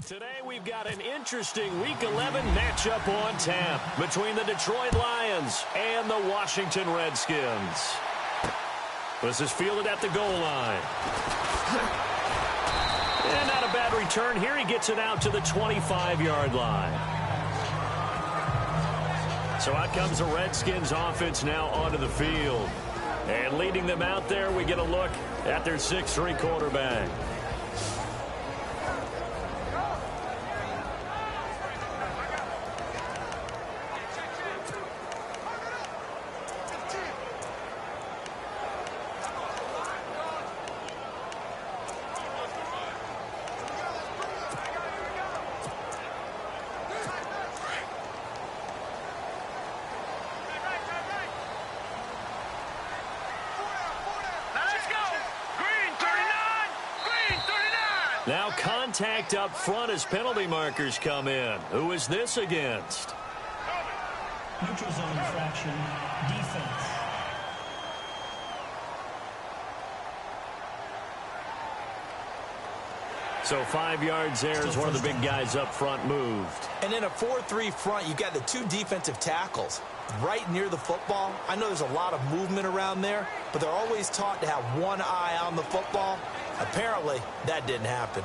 Today we've got an interesting Week 11 matchup on tap between the Detroit Lions and the Washington Redskins. This is fielded at the goal line. And not a bad return here. He gets it out to the 25-yard line. So out comes the Redskins offense now onto the field. And leading them out there, we get a look at their 6'3" quarterback. Now contact up front as penalty markers come in. Who is this against? Neutral zone infraction, defense. So 5 yards there as one of the big guys up front moved. And in a 4-3 front, you've got the two defensive tackles right near the football. I know there's a lot of movement around there, but they're always taught to have one eye on the football. Apparently, that didn't happen.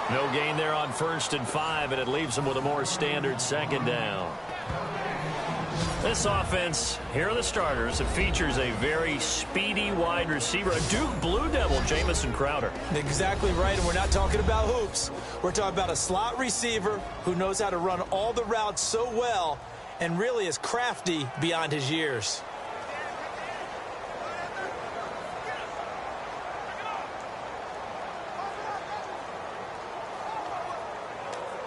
No gain there on 1st and 5, and it leaves them with a more standard second down. This offense, here are the starters. It features a very speedy wide receiver, a Duke Blue Devil, Jamison Crowder. Exactly right, and we're not talking about hoops. We're talking about a slot receiver who knows how to run all the routes so well and really is crafty beyond his years.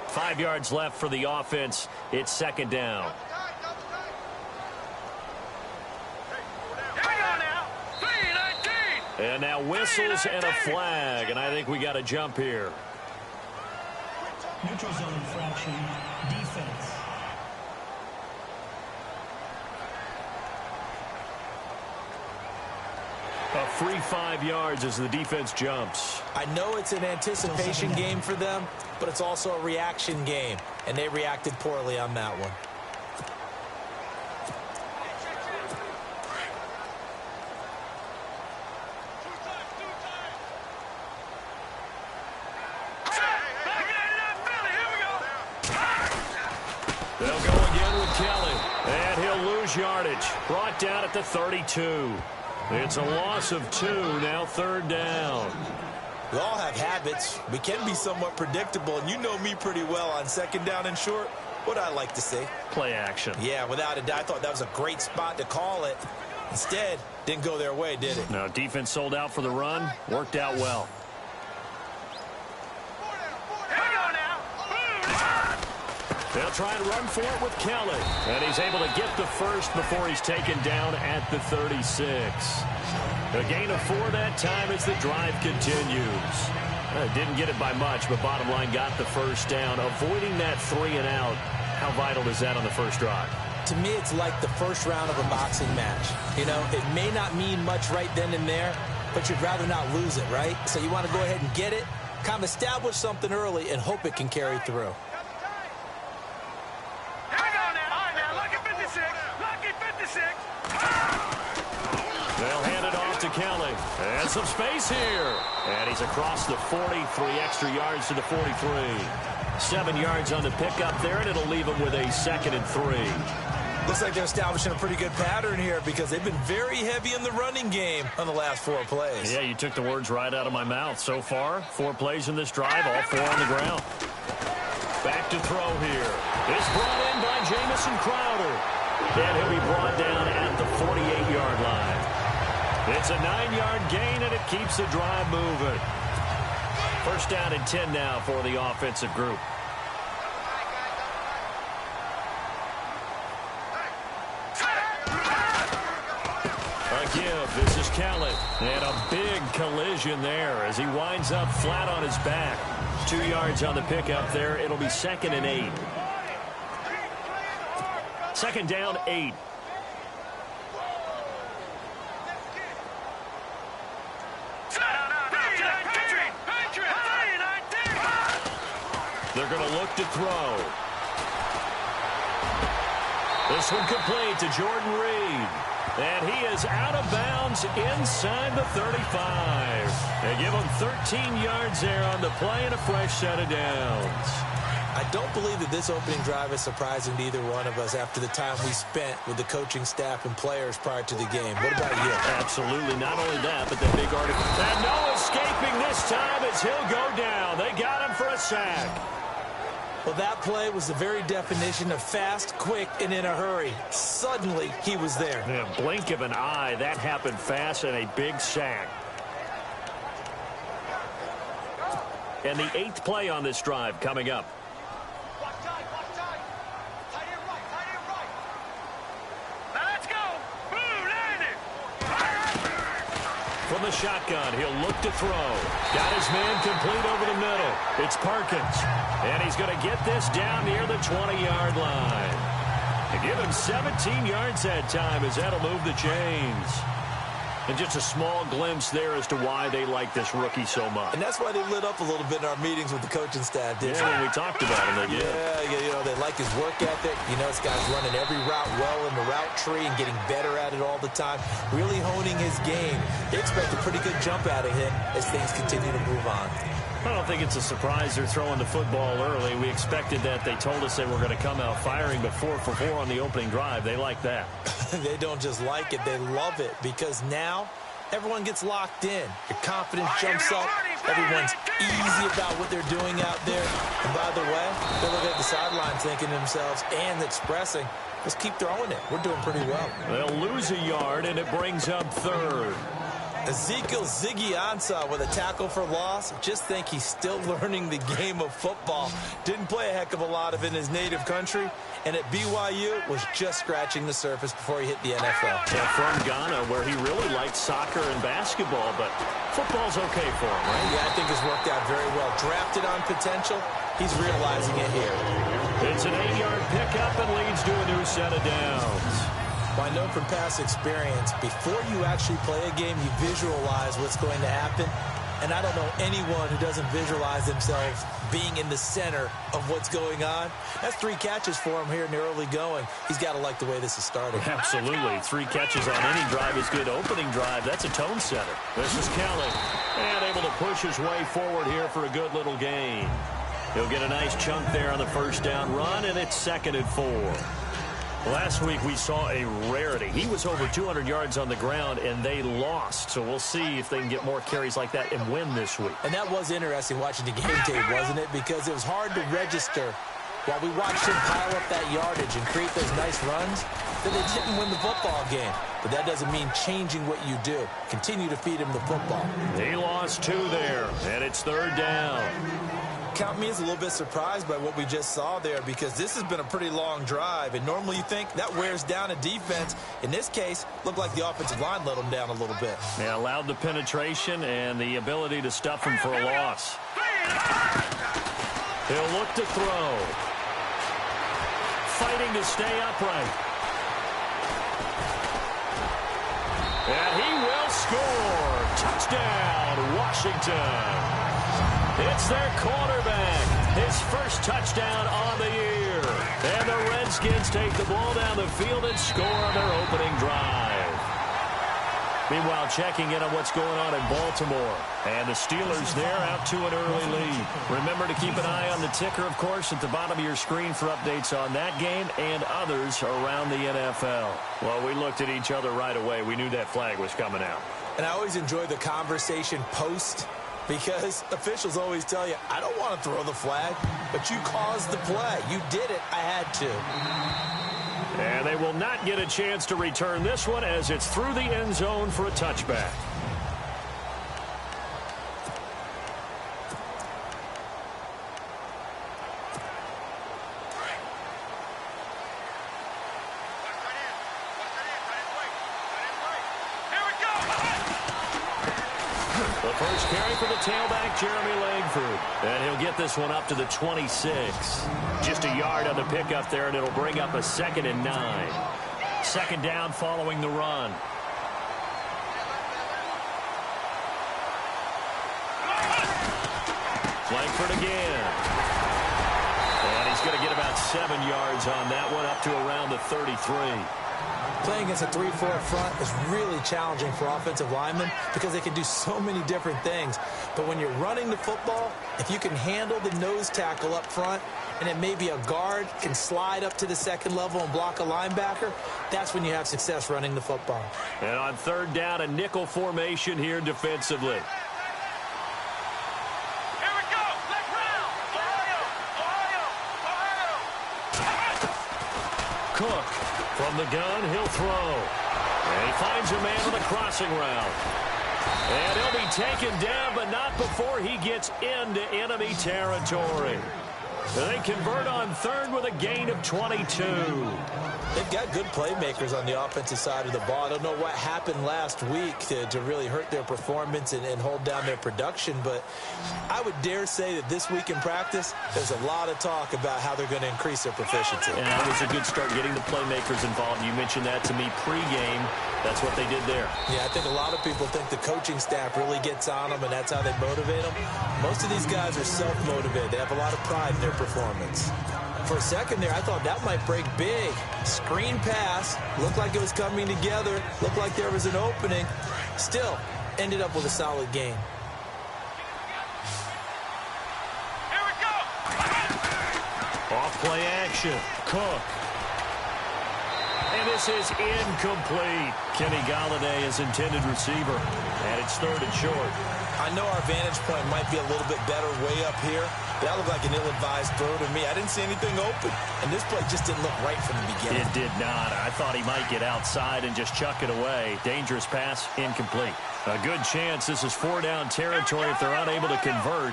Five yards left for the offense. It's second down. And now whistles and a flag, and I think we got a jump here. Neutral zone infraction, defense. A free 5 yards as the defense jumps. I know it's an anticipation game for them, but it's also a reaction game, and they reacted poorly on that one. They'll go again with Kelly, and he'll lose yardage. Brought down at the 32. It's a loss of 2, now third down. We all have habits. We can be somewhat predictable, and you know me pretty well on second down and short. What I like to say? Play action. Yeah, without a doubt, I thought that was a great spot to call it. Instead, didn't go their way, did it? No, defense sold out for the run. Worked out well. They'll try and run for it with Kelly. And he's able to get the first before he's taken down at the 36. A gain of 4 that time as the drive continues. Didn't get it by much, but bottom line got the first down. Avoiding that 3 and out. How vital is that on the first drive? To me, it's like the first round of a boxing match. You know, it may not mean much right then and there, but you'd rather not lose it, right? So you want to go ahead and get it, kind of establish something early, and hope it can carry through. They'll hand it off to Kelly. And some space here. And he's across the 40, 3 extra yards to the 43. 7 yards on the pickup there, and it'll leave him with a 2nd and 3. Looks like they're establishing a pretty good pattern here because they've been very heavy in the running game on the last 4 plays. Yeah, you took the words right out of my mouth. So far, 4 plays in this drive, all 4 on the ground. Back to throw here. It's brought in by Jamison Crowder. And he'll be brought down at the 48-yard line. It's a 9-yard gain, and it keeps the drive moving. First down and 10 now for the offensive group. A give This is Kelly. And a big collision there as he winds up flat on his back. 2 yards on the pickup there. It'll be 2nd and 8. 2nd down, 8. They're going to look to throw. This one complete to Jordan Reed. And he is out of bounds inside the 35. They give him 13 yards there on the play and a fresh set of downs. I don't believe that this opening drive is surprising to either one of us after the time we spent with the coaching staff and players prior to the game. What about you? Absolutely. Not only that, but the big article. And no escaping this time as he'll go down. They got him for a sack. Well, that play was the very definition of fast, quick, and in a hurry. Suddenly, he was there. Yeah, blink of an eye. That happened fast and a big sack. And the 8th play on this drive coming up. From the shotgun, he'll look to throw. Got his man complete over the middle. It's Perkins. And he's going to get this down near the 20-yard line. And give him 17 yards that time as that'll move the chains. And just a small glimpse there as to why they like this rookie so much. And that's why they lit up a little bit in our meetings with the coaching staff, didn't when we talked about him, they did. Yeah, you know, they like his work ethic. You know, this guy's running every route well in the route tree and getting better at it all the time, really honing his game. They expect a pretty good jump out of him as things continue to move on. I don't think it's a surprise they're throwing the football early. We expected that. They told us they were going to come out firing, but 4 for 4 on the opening drive. They like that. They don't just like it, they love it, because now everyone gets locked in. Your confidence jumps up. Everyone's easy about what they're doing out there. And by the way, they're looking at the sideline thinking to themselves and expressing, let's keep throwing it. We're doing pretty well. They'll lose a yard, and it brings up 3rd. Ezekiel Ziggy Ansah with a tackle for loss. Just think he's still learning the game of football. Didn't play a heck of a lot of it in his native country. And at BYU was just scratching the surface before he hit the NFL. Yeah, from Ghana, where he really liked soccer and basketball, but football's okay for him, right? Yeah, I think it's worked out very well. Drafted on potential, he's realizing it here. It's an 8-yard pickup and leads to a new set of downs. Well, I know from past experience, before you actually play a game, you visualize what's going to happen. And I don't know anyone who doesn't visualize themselves being in the center of what's going on. That's 3 catches for him here in the early going. He's got to like the way this is starting. Absolutely. 3 catches on any drive is good. Opening drive, that's a tone setter. This is Kelly. And able to push his way forward here for a good little gain. He'll get a nice chunk there on the first down run, and it's 2nd and 4. Last week we saw a rarity. He was over 200 yards on the ground, and they lost. So we'll see if they can get more carries like that and win this week. And that was interesting watching the game tape, wasn't it? Because it was hard to register while we watched him pile up that yardage and create those nice runs that they didn't win the football game. But that doesn't mean changing what you do. Continue to feed him the football. He lost 2 there, and it's 3rd down. Count me as a little bit surprised by what we just saw there, because this has been a pretty long drive, and normally you think that wears down a defense. In this case, looked like the offensive line let them down a little bit. They allowed the penetration and the ability to stuff him for a loss. He'll look to throw. Fighting to stay upright. And he will score. Touchdown, Washington. It's their quarterback. His first touchdown on the year. And the Redskins take the ball down the field and score on their opening drive. Meanwhile, checking in on what's going on in Baltimore. And the Steelers there out to an early lead. Remember to keep an eye on the ticker, of course, at the bottom of your screen for updates on that game and others around the NFL. Well, we looked at each other right away. We knew that flag was coming out. And I always enjoy the conversation post, because officials always tell you, I don't want to throw the flag, but you caused the play. You did it. I had to. And they will not get a chance to return this one as it's through the end zone for a touchback. The first carry for the tailback, Jeremy Langford. And he'll get this one up to the 26. Just a yard on the pickup there, and it'll bring up a 2nd and 9. Second down following the run. Langford again. And he's going to get about 7 yards on that one, up to around the 33. Playing against a 3-4 front is really challenging for offensive linemen because they can do so many different things. But when you're running the football, if you can handle the nose tackle up front, and then maybe a guard can slide up to the second level and block a linebacker, that's when you have success running the football. And on third down, a nickel formation here defensively. Cook from the gun, he'll throw. And he finds a man on the crossing route. And he'll be taken down, but not before he gets into enemy territory. They convert on third with a gain of 22. They've got good playmakers on the offensive side of the ball. I don't know what happened last week to really hurt their performance and hold down their production, but I would dare say that this week in practice, there's a lot of talk about how they're going to increase their proficiency. And it was a good start getting the playmakers involved. You mentioned that to me pregame. That's what they did there. Yeah, I think a lot of people think the coaching staff really gets on them, and that's how they motivate them. Most of these guys are self-motivated. They have a lot of pride in their performance. For a second there, I thought that might break big. Screen pass, looked like it was coming together, looked like there was an opening. Still, ended up with a solid game. Here we go! Off play action, Cook. And this is incomplete. Kenny Galladay is intended receiver, and it's third and short. I know our vantage point might be a little bit better way up here. That looked like an ill-advised throw to me. I didn't see anything open, and this play just didn't look right from the beginning. It did not. I thought he might get outside and just chuck it away. Dangerous pass, incomplete. A good chance this is 4-down territory if they're unable to convert.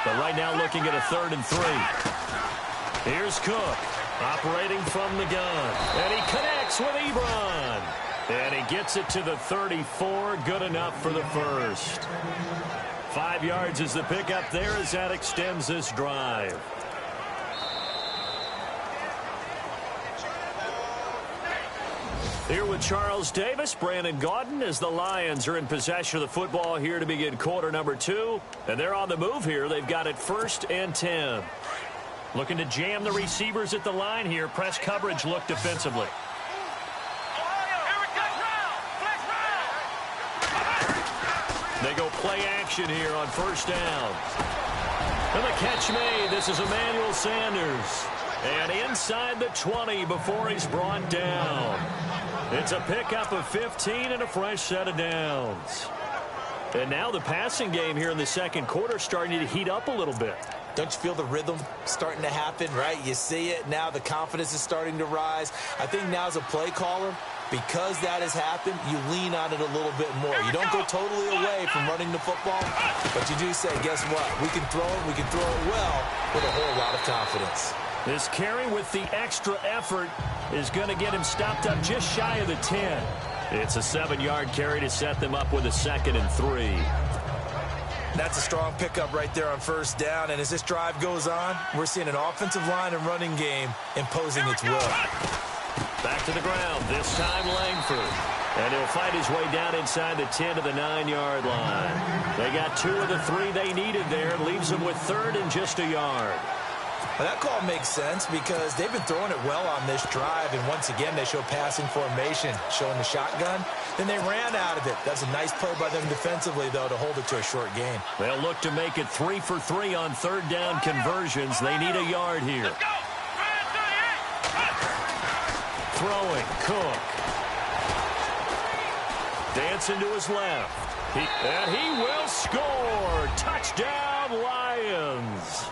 But right now looking at a 3rd and 3. Here's Cook, operating from the gun. And he connects with Ebron. And he gets it to the 34. Good enough for the first. 5 yards is the pickup there as that extends this drive. Here with Charles Davis, Brandon Gaudin, as the Lions are in possession of the football here to begin quarter number 2. And they're on the move here. They've got it 1st and 10. Looking to jam the receivers at the line here. Press coverage look defensively. They go play action here on 1st down. And the catch made. This is Emmanuel Sanders. And inside the 20 before he's brought down. It's a pickup of 15 and a fresh set of downs. And now the passing game here in the second quarter starting to heat up a little bit. Don't you feel the rhythm starting to happen, right? You see it now. The confidence is starting to rise. I think now as a play caller, because that has happened, you lean on it a little bit more. You don't go totally away from running the football, but you do say, guess what? We can throw it. We can throw it well with a whole lot of confidence. This carry with the extra effort is going to get him stopped up just shy of the 10. It's a 7-yard carry to set them up with a 2nd and 3. That's a strong pickup right there on 1st down. And as this drive goes on, we're seeing an offensive line and running game imposing its will. Back to the ground, this time Langford. And he'll fight his way down inside the 10 to the 9-yard line. They got 2 of the 3 they needed there. Leaves them with 3rd and just a yard. Well, that call makes sense because they've been throwing it well on this drive, and once again they show passing formation, showing the shotgun. Then they ran out of it. That's a nice play by them defensively, though, to hold it to a short gain. They'll look to make it 3 for 3 on 3rd down conversions. They need a yard here. Throwing, Cook. Dancing to his left. And he will score. Touchdown, Lions.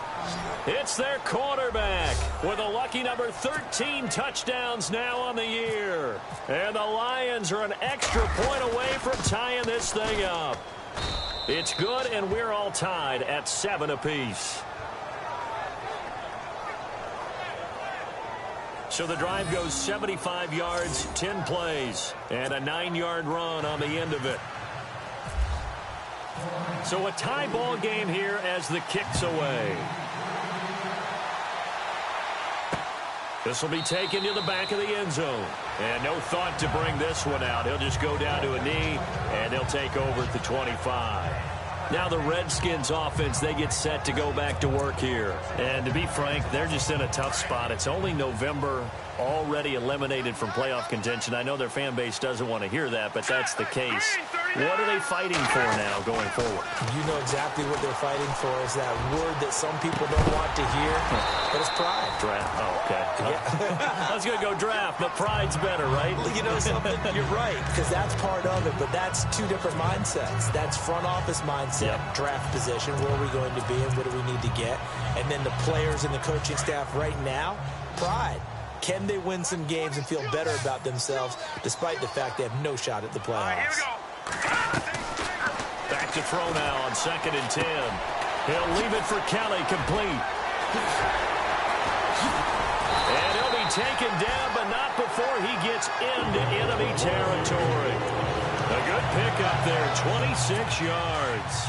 It's their quarterback with a lucky number 13 touchdowns now on the year. And the Lions are an extra point away from tying this thing up. It's good, and we're all tied at 7 apiece. So the drive goes 75 yards, 10 plays, and a 9-yard run on the end of it. So a tie ball game here as the kick's away. This will be taken to the back of the end zone. And no thought to bring this one out. He'll just go down to a knee, and he'll take over at the 25. Now the Redskins offense, they get set to go back to work here. And to be frank, they're just in a tough spot. It's only November, already eliminated from playoff contention. I know their fan base doesn't want to hear that, but that's the case. What are they fighting for now going forward? You know exactly what they're fighting for. Is that word that some people don't want to hear, but it's pride. Draft. Oh, okay. Yeah. I was going to go draft, but pride's better, right? You know something? You're right, because that's part of it, but that's two different mindsets. That's front office mindset, draft position, where are we going to be and what do we need to get? And then the players and the coaching staff right now, pride. Can they win some games and feel better about themselves despite the fact they have no shot at the playoffs? Back to throw now on 2nd and 10. He'll leave it for Kelly, complete. And he'll be taken down, but not before he gets into enemy territory. A good pickup there, 26 yards.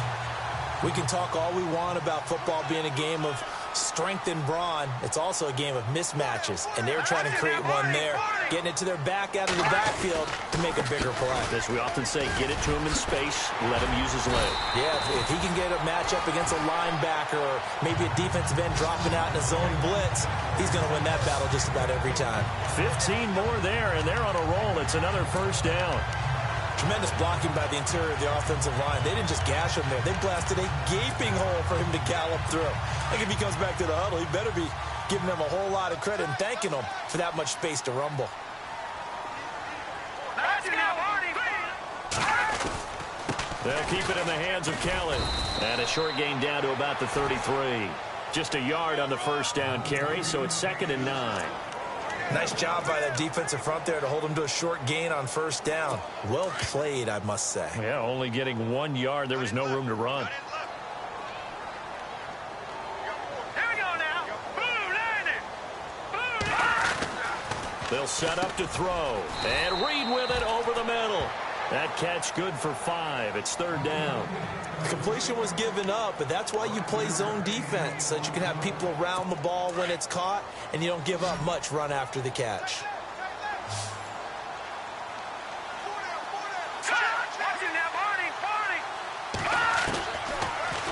We can talk all we want about football being a game of strength and brawn. It's also a game of mismatches, and they're trying to create one there, getting it to their back out of the backfield to make a bigger play. As we often say, get it to him in space, let him use his leg. Yeah, if he can get a matchup against a linebacker or maybe a defensive end dropping out in a zone blitz, he's going to win that battle just about every time. 15 more there, and they're on a roll. It's another first down. Tremendous blocking by the interior of the offensive line. They didn't just gash him there. They blasted a gaping hole for him to gallop through. I think if he comes back to the huddle, he better be giving them a whole lot of credit and thanking them for that much space to rumble. They'll keep it in the hands of Kelly. And a short gain down to about the 33. Just a yard on the first down carry, so it's 2nd and 9. Nice job by that defensive front there to hold him to a short gain on first down. Well played, I must say. Yeah, only getting 1 yard. There was no room to run. They'll set up to throw. And Reed with it over the middle. That catch good for 5. It's 3rd down. The completion was given up, but that's why you play zone defense, so that you can have people around the ball when it's caught, and you don't give up much run after the catch.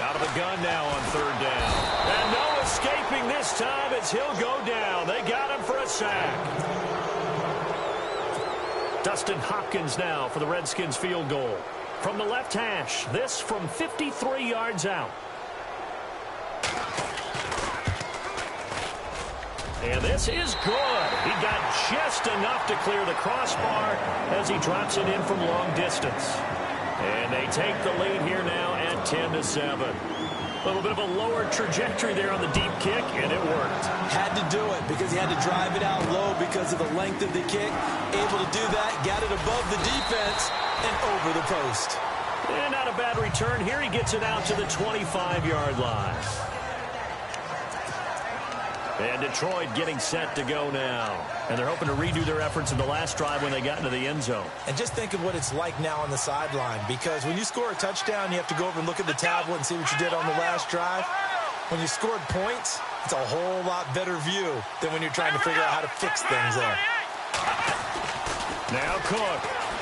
Out of the gun now on 3rd down. And no escaping this time as he'll go down. They got him for a sack. Dustin Hopkins now for the Redskins field goal. From the left hash, this from 53 yards out. And this is good. He got just enough to clear the crossbar as he drops it in from long distance. And they take the lead here now at 10-7. A little bit of a lower trajectory there on the deep kick, and it worked. Had to do it because he had to drive it out low because of the length of the kick. Able to do that, got it above the defense and over the post. And not a bad return. Here he gets it out to the 25-yard line. And Detroit getting set to go now. And they're hoping to redo their efforts in the last drive when they got into the end zone. And just think of what it's like now on the sideline, because when you score a touchdown, you have to go over and look at the tablet and see what you did on the last drive. When you scored points, it's a whole lot better view than when you're trying to figure out how to fix things there. Now Cook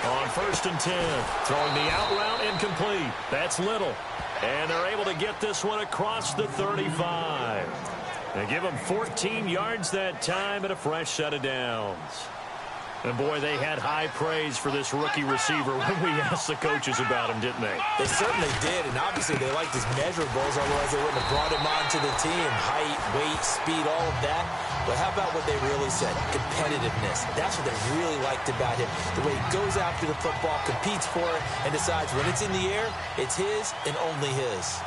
on 1st and 10. Throwing the out route incomplete. That's Little. And they're able to get this one across the 35. They give him 14 yards that time and a fresh set of downs. And, boy, they had high praise for this rookie receiver when we asked the coaches about him, didn't they? They certainly did, and obviously they liked his measurables, otherwise they wouldn't have brought him onto the team. Height, weight, speed, all of that. But how about what they really said? Competitiveness. That's what they really liked about him. The way he goes after the football, competes for it, and decides when it's in the air, it's his and only his.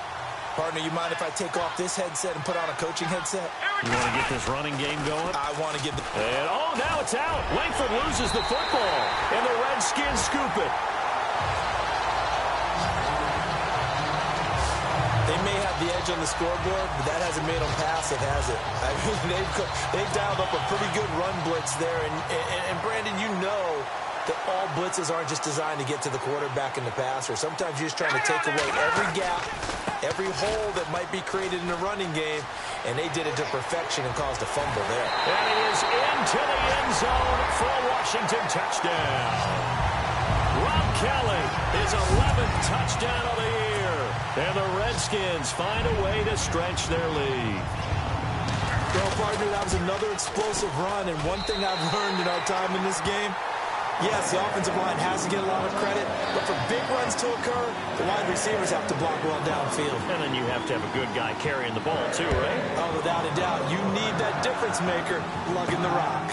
Partner, you mind if I take off this headset and put on a coaching headset? You want to get this running game going? I want to get the... And, oh, now it's out. Langford loses the football, and the Redskins scoop it. They may have the edge on the scoreboard, but that hasn't made them passive, has it? I mean, they've dialed up a pretty good run blitz there. And Brandon, you know that all blitzes aren't just designed to get to the quarterback in the passer. Sometimes you're just trying to take away every gap, every hole that might be created in the running game, and they did it to perfection and caused a fumble there. And he is into the end zone for a Washington touchdown. Rob Kelly, his 11th touchdown of the year. And the Redskins find a way to stretch their lead. Well, partner, that was another explosive run, and one thing I've learned in our time in this game, yes, the offensive line has to get a lot of credit, but for big runs to occur, the wide receivers have to block well downfield. And then you have to have a good guy carrying the ball too, right? Oh, without a doubt. You need that difference maker lugging the rock.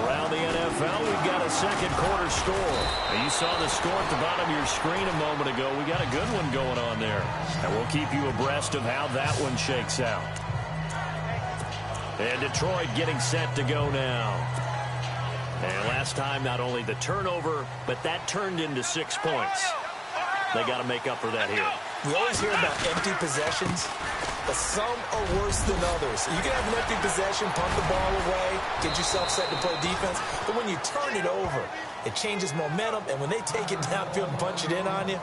Around the NFL, we've got a second quarter score. Now, you saw the score at the bottom of your screen a moment ago. We got a good one going on there. And we'll keep you abreast of how that one shakes out. And Detroit getting set to go now. And last time, not only the turnover, but that turned into 6 points. They got to make up for that here. We always hear about empty possessions, but some are worse than others. You can have an empty possession, punt the ball away, get yourself set to play defense, but when you turn it over, it changes momentum, and when they take it downfield and punch it in on you,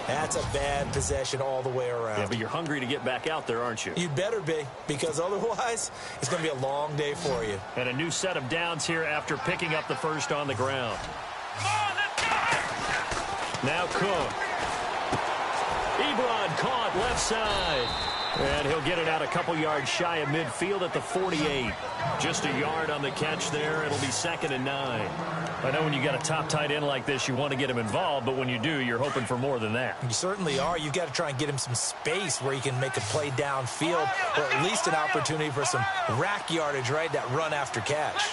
that's a bad possession all the way around. Yeah, but you're hungry to get back out there, aren't you? You'd better be, because otherwise, it's going to be a long day for you. And a new set of downs here after picking up the first on the ground. Now Cook. Ebron caught left side. And he'll get it out a couple yards shy of midfield at the 48. Just a yard on the catch there. It'll be 2nd and 9. I know when you got a top tight end like this, you want to get him involved, but when you do, you're hoping for more than that. You certainly are. You've got to try and get him some space where he can make a play downfield, or at least an opportunity for some rack yardage, right? That run after catch.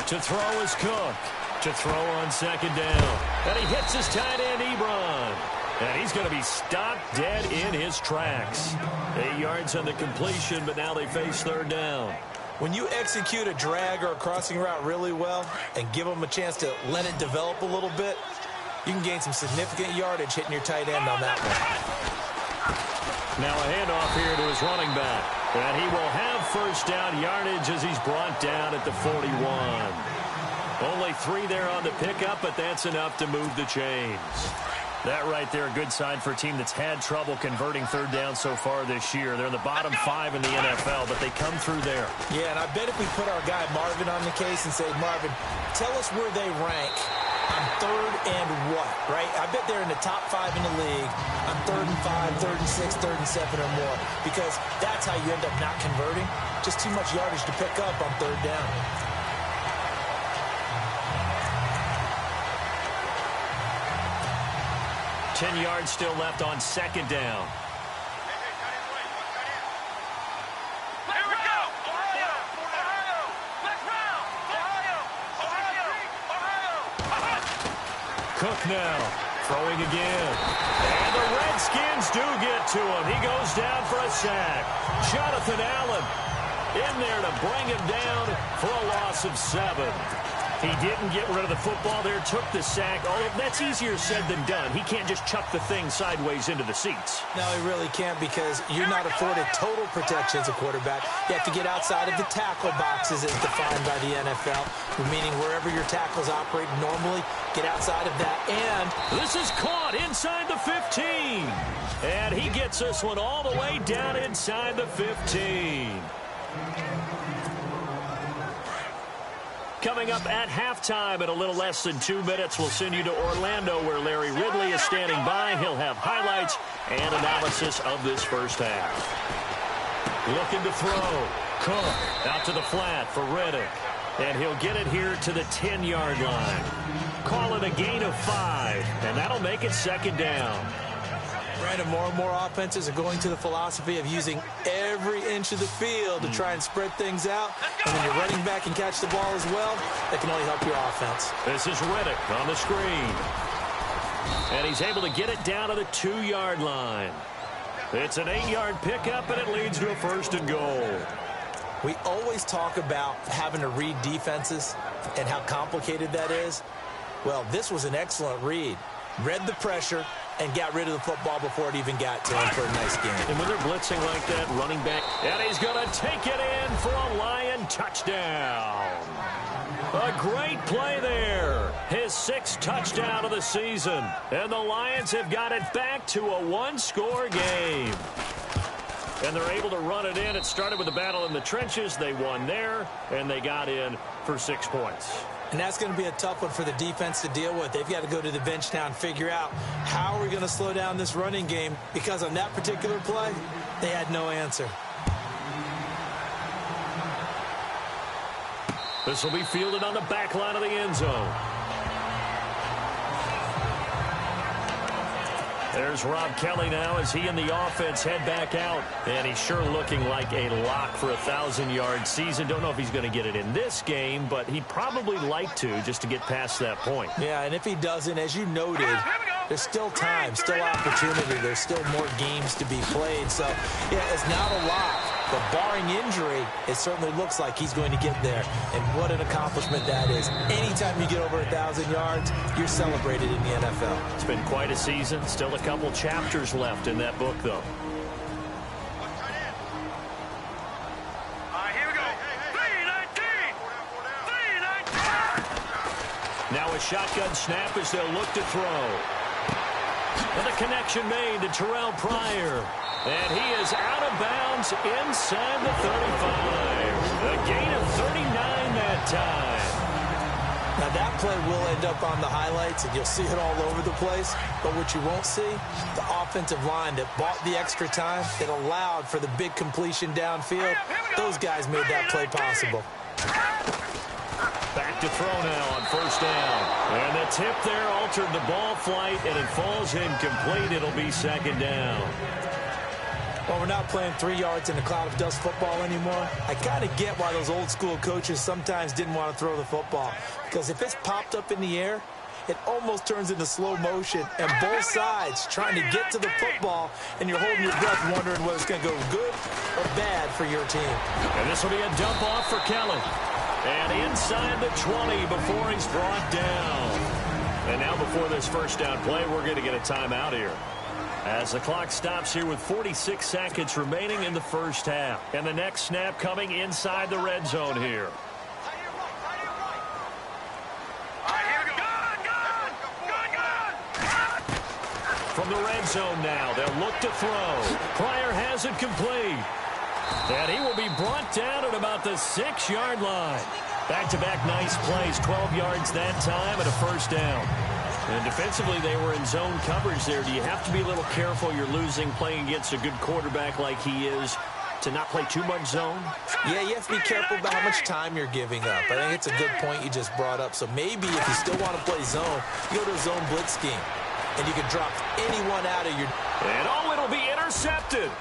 To throw is Cook. To throw on 2nd down. And he hits his tight end, Ebron. And he's going to be stopped dead in his tracks. 8 yards on the completion, but now they face 3rd down. When you execute a drag or a crossing route really well and give them a chance to let it develop a little bit, you can gain some significant yardage hitting your tight end on that one. Now a handoff here to his running back. And he will have 1st down yardage as he's brought down at the 41. Only 3 there on the pickup, but that's enough to move the chains. That right there, a good sign for a team that's had trouble converting 3rd down so far this year. They're in the bottom 5 in the NFL, but they come through there. Yeah, and I bet if we put our guy Marvin on the case and say, Marvin, tell us where they rank on 3rd and what, right? I bet they're in the top 5 in the league on 3rd and 5, 3rd and 6, 3rd and 7 or more, because that's how you end up not converting. Just too much yardage to pick up on 3rd down. Ten yards still left on 2nd down. Cook now, throwing again. And the Redskins do get to him. He goes down for a sack. Jonathan Allen in there to bring him down for a loss of 7. He didn't get rid of the football there, took the sack. Although that's easier said than done. He can't just chuck the thing sideways into the seats. No, he really can't, because you're not afforded total protection as a quarterback. You have to get outside of the tackle boxes as defined by the NFL, meaning wherever your tackles operate normally, get outside of that. And this is caught inside the 15. And he gets this one all the way down inside the 15. Coming up at halftime in a little less than 2 minutes, we'll send you to Orlando, where Larry Ridley is standing by. He'll have highlights and analysis of this first half. Looking to throw. Cook out to the flat for Riddick. And he'll get it here to the 10-yard line. Call it a gain of 5, and that'll make it 2nd down. Brandon, more and more offenses are going to the philosophy of using every inch of the field to try and spread things out. And when you're running back and catch the ball as well, that can only help your offense. This is Riddick on the screen. And he's able to get it down to the 2-yard line. It's an 8-yard pickup, and it leads to a 1st and goal. We always talk about having to read defenses and how complicated that is. Well, this was an excellent read. Read the pressure and got rid of the football before it even got to him for a nice game. And when they're blitzing like that, running back, and he's going to take it in for a Lion touchdown. A great play there. His 6th touchdown of the season. And the Lions have got it back to a one-score game. And they're able to run it in. It started with a battle in the trenches. They won there, and they got in for 6 points. And that's going to be a tough one for the defense to deal with. They've got to go to the bench now and figure out how are we going to slow down this running game, because on that particular play, they had no answer. This will be fielded on the back line of the end zone. There's Rob Kelly now as he and the offense head back out. And he's sure looking like a lock for a 1,000-yard season. Don't know if he's going to get it in this game, but he'd probably like to just to get past that point. Yeah, and if he doesn't, as you noted, there's still time, still opportunity. There's still more games to be played. So, yeah, it's not a lock. But barring injury, it certainly looks like he's going to get there. And what an accomplishment that is. Anytime you get over 1,000 yards, you're celebrated in the NFL. It's been quite a season. Still a couple chapters left in that book, though. Here we go. 3-19. Now a shotgun snap as they'll look to throw. And the connection made to Terrell Pryor. And he is out of bounds inside the 35. A gain of 39 that time. Now that play will end up on the highlights, and you'll see it all over the place. But what you won't see, the offensive line that bought the extra time, that allowed for the big completion downfield. Those guys made that play possible. Back to throw now on first down. And the tip there altered the ball flight, and it falls incomplete. It'll be second down. Well, we're not playing 3 yards in a cloud of dust football anymore. I kind of get why those old school coaches sometimes didn't want to throw the football. Because if it's popped up in the air, it almost turns into slow motion. And both sides trying to get to the football, and you're holding your breath wondering whether it's going to go good or bad for your team. And this will be a dump off for Kelly. And inside the 20 before he's brought down. And now before this first down play, we're going to get a timeout here. As the clock stops here with 46 seconds remaining in the first half. And the next snap coming inside the red zone here. From the red zone now, they'll look to throw. Pryor has it complete. And he will be brought down at about the 6-yard line. Back-to-back nice plays, 12 yards that time and a first down. And defensively, they were in zone coverage there. Do you have to be a little careful? You're losing playing against a good quarterback like he is to not play too much zone? Yeah, you have to be careful about how much time you're giving up. I think it's a good point you just brought up. So maybe if you still want to play zone, you go to a zone blitz scheme. And you can drop anyone out of your... And oh, it'll be intercepted.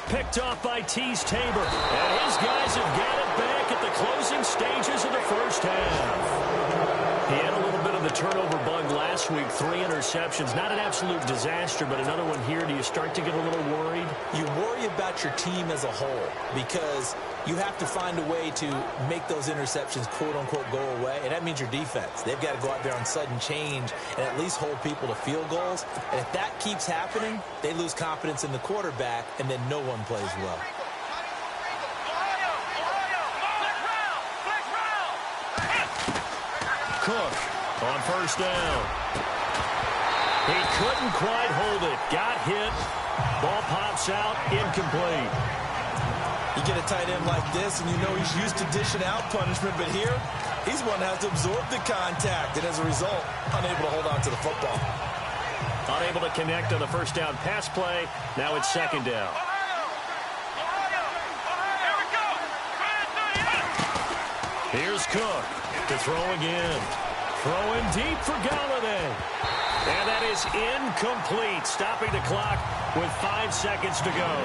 Picked off by Tease Tabor. And his guys have got it back at the closing stages of the first half. He had a little bit of the turnover bug last week. 3 interceptions. Not an absolute disaster, but another one here. Do you start to get a little worried? You worry about your team as a whole because you have to find a way to make those interceptions, quote-unquote, go away. And that means your defense. They've got to go out there on sudden change and at least hold people to field goals. And if that keeps happening, they lose confidence in the quarterback, and then no one plays well. Cook on first down. He couldn't quite hold it. Got hit. Ball pops out. Incomplete. You get a tight end like this, and you know he's used to dishing out punishment, but here, he's one that has to absorb the contact, and as a result, unable to hold on to the football. Unable to connect on the first down pass play. Now it's second down. Here's Cook to throw again. Throwing deep for Galladay. And that is incomplete, stopping the clock with 5 seconds to go.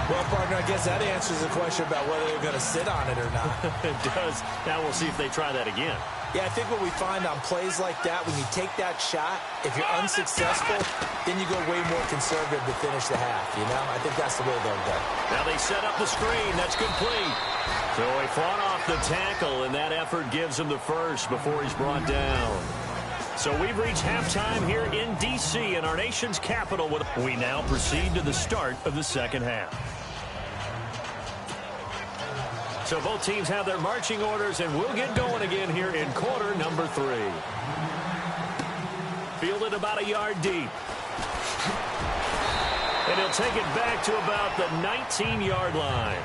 Well, partner, I guess that answers the question about whether they're going to sit on it or not. It does. Now we'll see if they try that again. Yeah, I think what we find on plays like that, when you take that shot, if you're unsuccessful, then you go way more conservative to finish the half, you know? I think that's the way they'll go. Now they set up the screen. That's complete. So he fought off the tackle, and that effort gives him the first before he's brought down. So we've reached halftime here in D.C. in our nation's capital. We now proceed to the start of the second half. So both teams have their marching orders, and we'll get going again here in quarter number 3. Fielded about a yard deep. And he'll take it back to about the 19-yard line.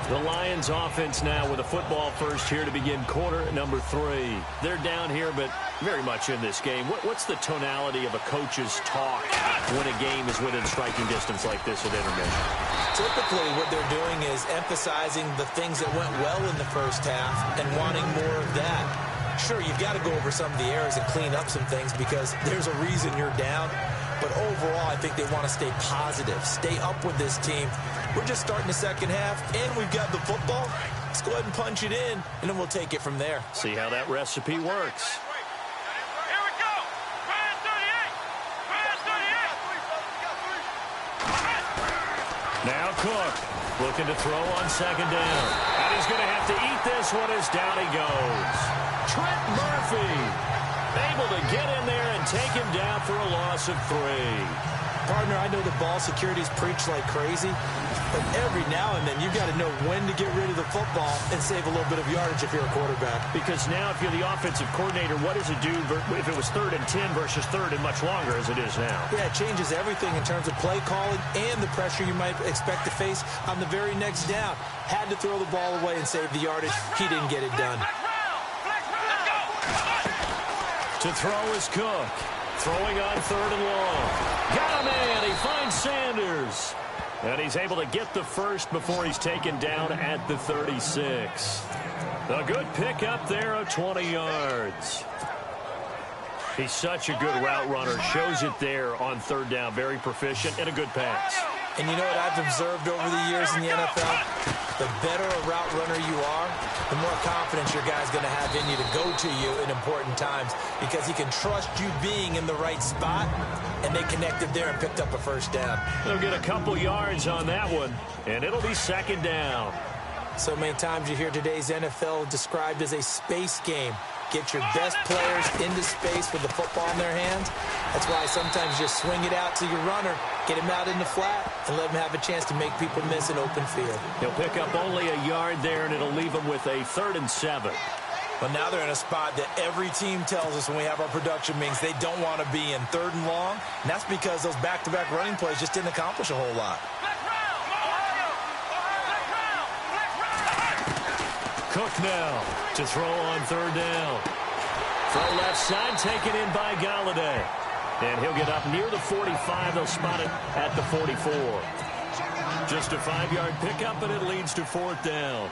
The Lions offense now with a football first here to begin quarter number 3. They're down here, but very much in this game. What's the tonality of a coach's talk when a game is within striking distance like this at intermission? Typically, what they're doing is emphasizing the things that went well in the first half and wanting more of that. Sure, you've got to go over some of the errors and clean up some things because there's a reason you're down. But overall, I think they want to stay positive, stay up with this team. We're just starting the second half, and we've got the football. Let's go ahead and punch it in, and then we'll take it from there. See how that recipe works. Here we go. Fast 38. Now Cook looking to throw on second down. And he's going to have to eat this one as down he goes. Trent Murphy able to get in there and take him down for a loss of 3. Partner, I know the ball security's preached like crazy, but every now and then you've got to know when to get rid of the football and save a little bit of yardage if you're a quarterback. Because now if you're the offensive coordinator, what does it do if it was 3rd and 10 versus 3rd and much longer as it is now? Yeah, it changes everything in terms of play calling and the pressure you might expect to face on the very next down. Had to throw the ball away and save the yardage. He didn't get it done. To throw is Cook. Throwing on 3rd and long. Got a man. He finds Sanders. And he's able to get the first before he's taken down at the 36. A good pickup there of 20 yards. He's such a good route runner. Shows it there on 3rd down. Very proficient and a good pass. And you know what I've observed over the years in the NFL? The better a route runner you are, the more confidence your guy's going to have in you to go to you in important times because he can trust you being in the right spot, and they connected there and picked up a first down. They'll get a couple yards on that one, and it'll be 2nd down. So many times you hear today's NFL described as a space game. Get your best players into space with the football in their hands. That's why sometimes you just swing it out to your runner, get him out in the flat, and let him have a chance to make people miss an open field. He'll pick up only a yard there, and it'll leave him with a 3rd and 7. But now they're in a spot that every team tells us when we have our production meetings they don't want to be in 3rd and long. And that's because those back-to-back running plays just didn't accomplish a whole lot. Cook now to throw on 3rd down. Throw left side, taken in by Galladay. And he'll get up near the 45. They'll spot it at the 44. Just a 5-yard pickup, and it leads to 4th down.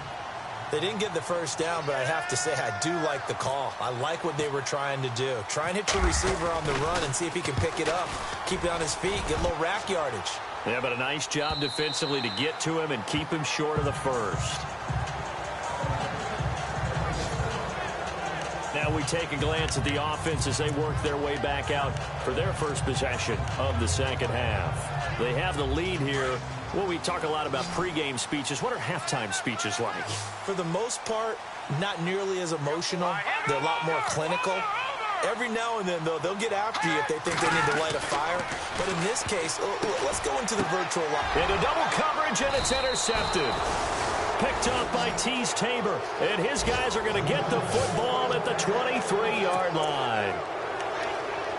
They didn't get the first down, but I have to say I do like the call. I like what they were trying to do. Try and hit your receiver on the run and see if he can pick it up. Keep it on his feet, get a little rack yardage. Yeah, but a nice job defensively to get to him and keep him short of the first. Now we take a glance at the offense as they work their way back out for their first possession of the second half. They have the lead here. Well, we talk a lot about pregame speeches. What are halftime speeches like? For the most part, not nearly as emotional. They're a lot more clinical. Every now and then, though, they'll get after you if they think they need to light a fire. But in this case, let's go into the virtual line. Into double coverage, and it's intercepted. Picked off by Tease Tabor, and his guys are going to get the football at the 23-yard line.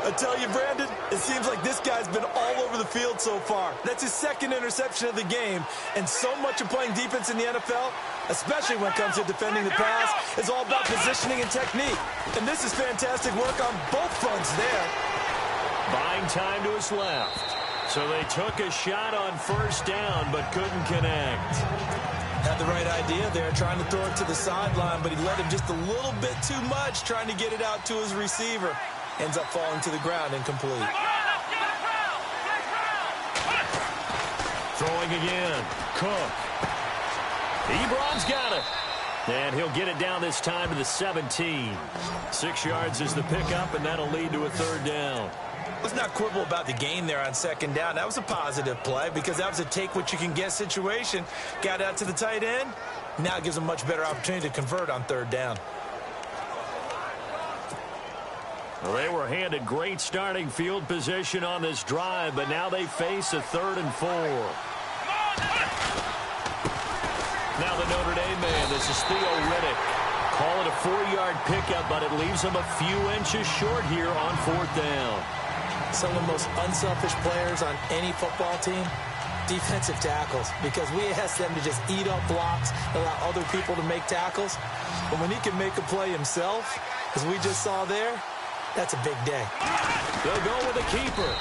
I tell you, Brandon, it seems like this guy's been all over the field so far. That's his 2nd interception of the game, and so much of playing defense in the NFL, especially when it comes to defending the pass, is all about positioning and technique. And this is fantastic work on both fronts there. Buying time to his left. So they took a shot on 1st down, but couldn't connect. Had the right idea there, trying to throw it to the sideline, but he let him just a little bit too much, trying to get it out to his receiver. Ends up falling to the ground incomplete. Throwing again. Cook. Ebron's got it. And he'll get it down this time to the 17. 6 yards is the pickup, and that'll lead to a 3rd down. Let's not quibble about the gain there on 2nd down. That was a positive play because that was a take-what-you-can-get situation. Got out to the tight end. Now it gives them a much better opportunity to convert on 3rd down. Well, they were handed great starting field position on this drive, but now they face a 3rd and 4. Now the Notre Dame man, this is Theo Riddick. Call it a 4-yard pickup, but it leaves them a few inches short here on 4th down. Some of the most unselfish players on any football team, defensive tackles, because we ask them to just eat up blocks, allow other people to make tackles. But when he can make a play himself, as we just saw there, that's a big day. They'll go with the keeper.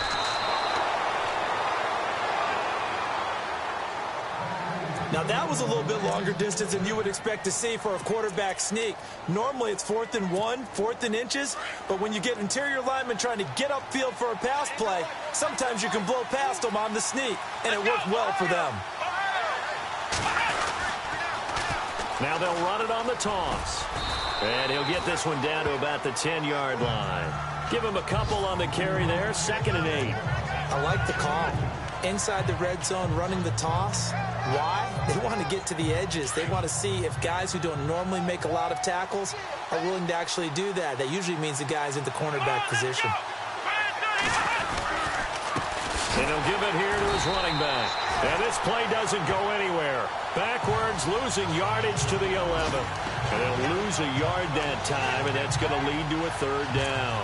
Now, that was a little bit longer distance than you would expect to see for a quarterback sneak. Normally, it's 4th and 1, 4th and inches, but when you get interior linemen trying to get upfield for a pass play, sometimes you can blow past them on the sneak, and it worked well for them. Now they'll run it on the toss. And he'll get this one down to about the 10-yard line. Give him a couple on the carry there, 2nd and 8. I like the call. Inside the red zone, running the toss. Why? They want to get to the edges. They want to see if guys who don't normally make a lot of tackles are willing to actually do that. That usually means the guy's in the cornerback position. And he'll give it here to his running back. And this play doesn't go anywhere. Backwards, losing yardage to the 11. And they'll lose a yard that time, and that's going to lead to a 3rd down.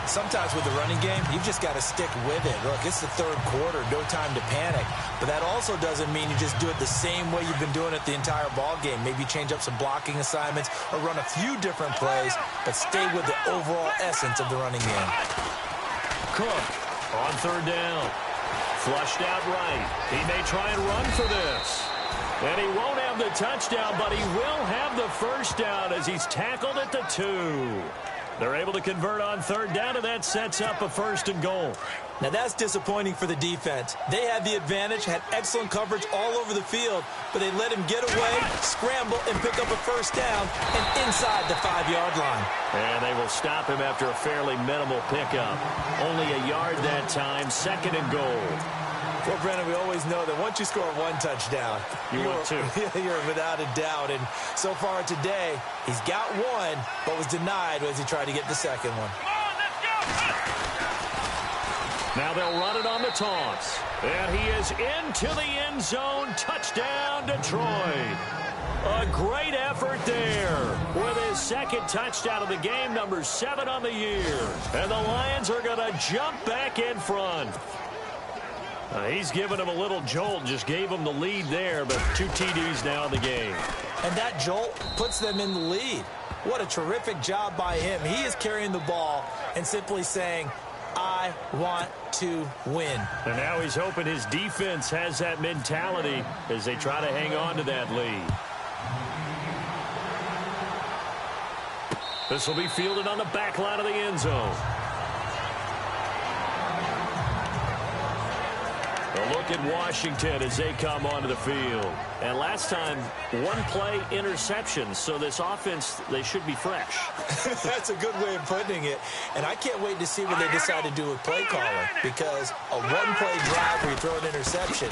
Sometimes with the running game, you've just got to stick with it. Look, it's the 3rd quarter, no time to panic. But that also doesn't mean you just do it the same way you've been doing it the entire ball game. Maybe change up some blocking assignments or run a few different plays, but stay with the overall essence of the running game. Cook on 3rd down. Flushed out right. He may try and run for this. And he won't have the touchdown, but he will have the 1st down as he's tackled at the 2. They're able to convert on 3rd down, and that sets up a 1st and goal. Now, that's disappointing for the defense. They had the advantage, had excellent coverage all over the field, but they let him get away, scramble, and pick up a 1st down and inside the 5-yard line. And they will stop him after a fairly minimal pickup. Only a yard that time, 2nd and goal. Well, Brennan, we always know that once you score 1 touchdown, want 2. You're without a doubt. And so far today, he's got 1, but was denied as he tried to get the 2nd one. Now they'll run it on the toss. And he is into the end zone. Touchdown, Detroit. A great effort there with his 2nd touchdown of the game, number 7 on the year. And the Lions are going to jump back in front. He's given him a little jolt, just gave him the lead there, but 2 TDs now in the game. And that jolt puts them in the lead. What a terrific job by him. He is carrying the ball and simply saying, I want to win. And now he's hoping his defense has that mentality as they try to hang on to that lead. This will be fielded on the back line of the end zone. A look at Washington as they come onto the field. And last time, 1-play interception. So this offense, they should be fresh. That's a good way of putting it. And I can't wait to see what they decide to do with play calling. Because a 1-play drive where you throw an interception,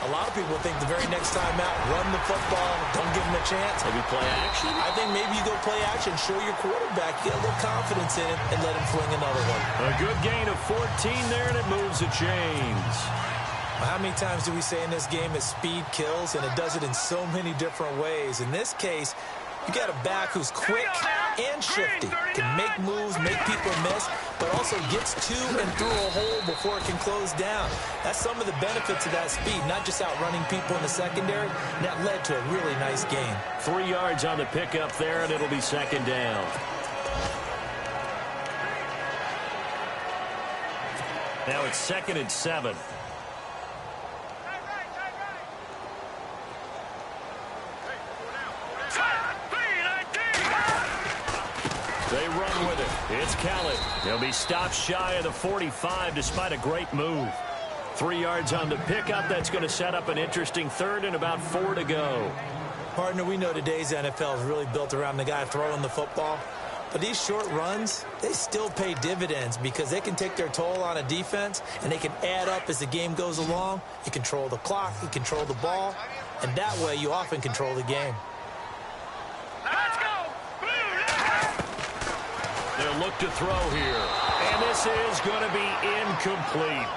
a lot of people think the very next time out, run the football, don't give them a chance. Maybe play action? I think maybe you go play action, show your quarterback, get a little confidence in it, and let him fling another one. A good gain of 14 there, and it moves the chains. How many times do we say in this game that speed kills, and it does it in so many different ways? In this case, you got a back who's quick and shifty, can make moves, make people miss, but also gets to and through a hole before it can close down. That's some of the benefits of that speed, not just outrunning people in the secondary. That led to a really nice game. 3 yards on the pickup there, and it'll be 2nd down. Now it's 2nd and 7. They run with it. It's Khaled. He'll be stopped shy of the 45 despite a great move. 3 yards on the pickup. That's going to set up an interesting 3rd and about 4 to go. Partner, we know today's NFL is really built around the guy throwing the football. But these short runs, they still pay dividends because they can take their toll on a defense and they can add up as the game goes along. You control the clock, you control the ball, and that way you often control the game. They'll They'll look to throw here. And this is going to be incomplete.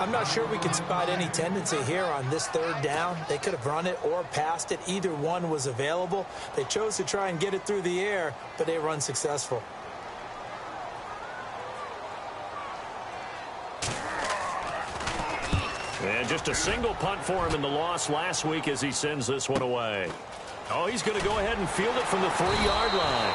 I'm not sure we can spot any tendency here on this third down. They could have run it or passed it. Either one was available. They chose to try and get it through the air, but they were unsuccessful. And just a single punt for him in the loss last week as he sends this one away. Oh, he's going to go ahead and field it from the 3-yard line.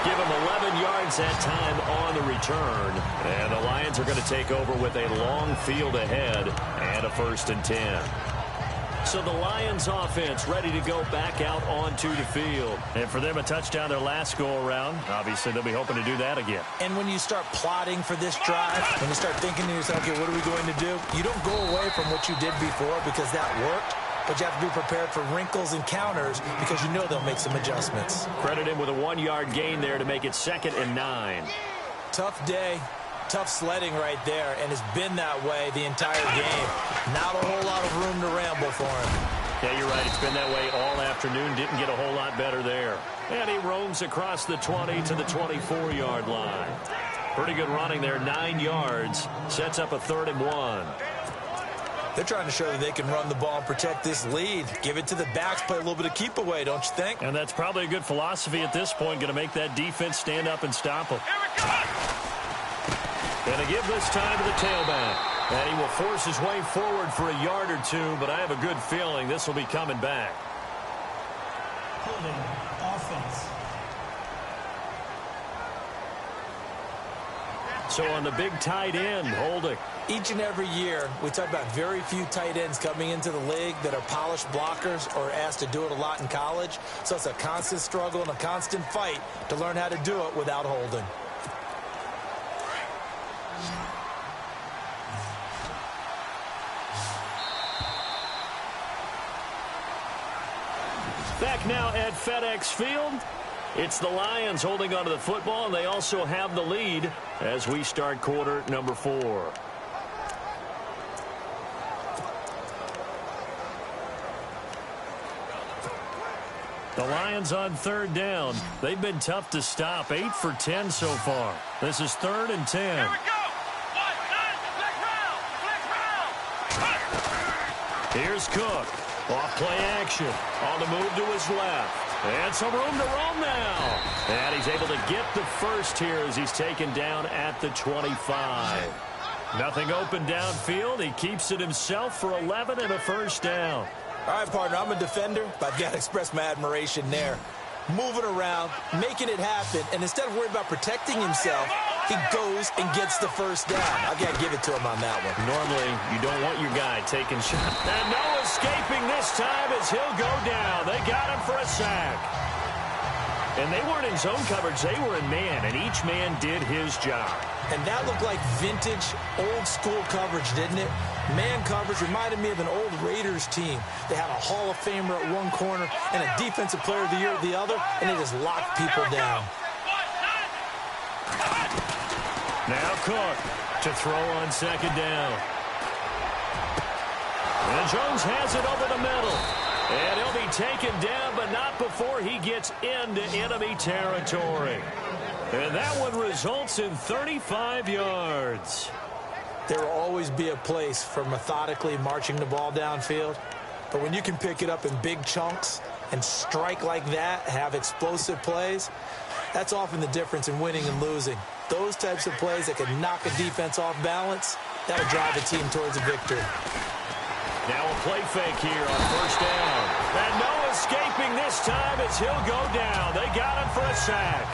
Give him 11 yards that time on the return. And the Lions are going to take over with a long field ahead and a 1st and 10. So the Lions offense ready to go back out onto the field. And for them, a touchdown their last go-around. Obviously, they'll be hoping to do that again. And when you start plotting for this drive, when you start thinking to yourself, okay, what are we going to do? You don't go away from what you did before because that worked. But you have to be prepared for wrinkles and counters because you know they'll make some adjustments. Credit him with a 1-yard gain there to make it 2nd and 9. Tough day, tough sledding right there, and it's been that way the entire game. Not a whole lot of room to ramble for him. Yeah, you're right. It's been that way all afternoon. Didn't get a whole lot better there. And he roams across the 20 to the 24-yard line. Pretty good running there, 9 yards. Sets up a 3rd and 1. They're trying to show that they can run the ball and protect this lead. Give it to the backs, play a little bit of keep away, don't you think? And that's probably a good philosophy at this point, going to make that defense stand up and stop them. And to give this time to the tailback. And he will force his way forward for a yard or two, but I have a good feeling this will be coming back. Holding offense. So on the big tight end, holding. Each and every year, we talk about very few tight ends coming into the league that are polished blockers or asked to do it a lot in college. So it's a constant struggle and a constant fight to learn how to do it without holding. Back now at FedEx Field. It's the Lions holding onto the football, and they also have the lead as we start quarter number 4. The Lions on 3rd down. They've been tough to stop. 8 for 10 so far. This is 3rd and 10. Here we go. Here's Cook. Off play action. On the move to his left. And some room to roam now. And he's able to get the first here as he's taken down at the 25. Nothing open downfield. He keeps it himself for 11 and a 1st down. All right, partner, I'm a defender, but I've got to express my admiration there. Moving around, making it happen, and instead of worrying about protecting himself, he goes and gets the first down. I've got to give it to him on that one. Normally, you don't want your guy taking shots. And no escaping this time as he'll go down. They got him for a sack. And they weren't in zone coverage. They were in man, and each man did his job. And that looked like vintage, old-school coverage, didn't it? Man coverage reminded me of an old Raiders team. They had a Hall of Famer at one corner and a Defensive Player of the Year at the other, and they just locked people down. Now Cook to throw on 2nd down. And Jones has it over the middle. And he'll be taken down, but not before he gets into enemy territory. And that one results in 35 yards. There will always be a place for methodically marching the ball downfield. But when you can pick it up in big chunks and strike like that, have explosive plays, that's often the difference in winning and losing. Those types of plays that can knock a defense off balance, that'll drive a team towards a victory. Now a play fake here on 1st down. And no escaping this time as he'll go down. They got him for a sack.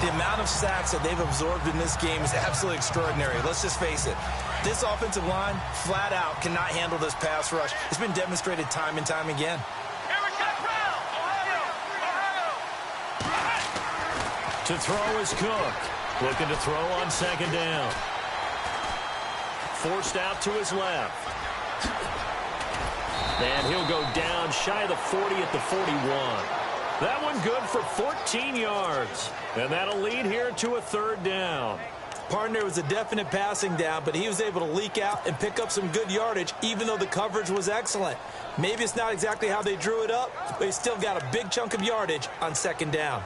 The amount of sacks that they've absorbed in this game is absolutely extraordinary. Let's just face it. This offensive line, flat out, cannot handle this pass rush. It's been demonstrated time and time again. To throw is Cook. Looking to throw on 2nd down. Forced out to his left. And he'll go down shy of the 40 at the 41. That one good for 14 yards. And that'll lead here to a 3rd down. Partner, was a definite passing down, but he was able to leak out and pick up some good yardage, even though the coverage was excellent. Maybe it's not exactly how they drew it up, but he still got a big chunk of yardage on 2nd down.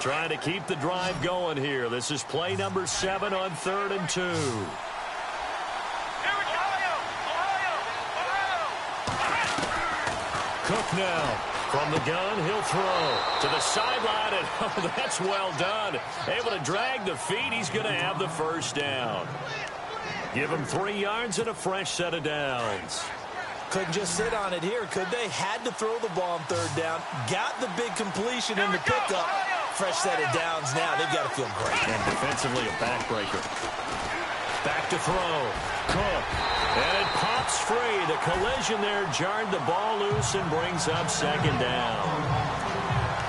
Trying to keep the drive going here. This is play number 7 on 3rd and 2. Here we go. Cook now. From the gun, he'll throw to the sideline, and oh, that's well done. Able to drag the feet. He's going to have the first down. Give him 3 yards and a fresh set of downs. Couldn't just sit on it here, could they? Had to throw the ball on 3rd down. Got the big completion in the pickup. Fresh set of downs now. They've got to feel great. And defensively, a backbreaker. Back to throw. Cook. And it pops free. The collision there jarred the ball loose and brings up 2nd down.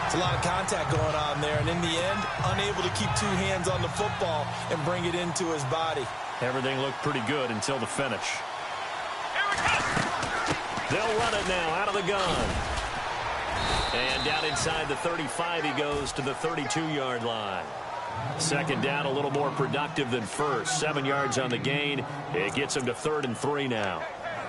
It's a lot of contact going on there, and in the end, unable to keep 2 hands on the football and bring it into his body. Everything looked pretty good until the finish. They'll run it now out of the gun. And down inside the 35, he goes to the 32-yard line. 2nd down, a little more productive than first. 7 yards on the gain. It gets him to 3rd and 3 now.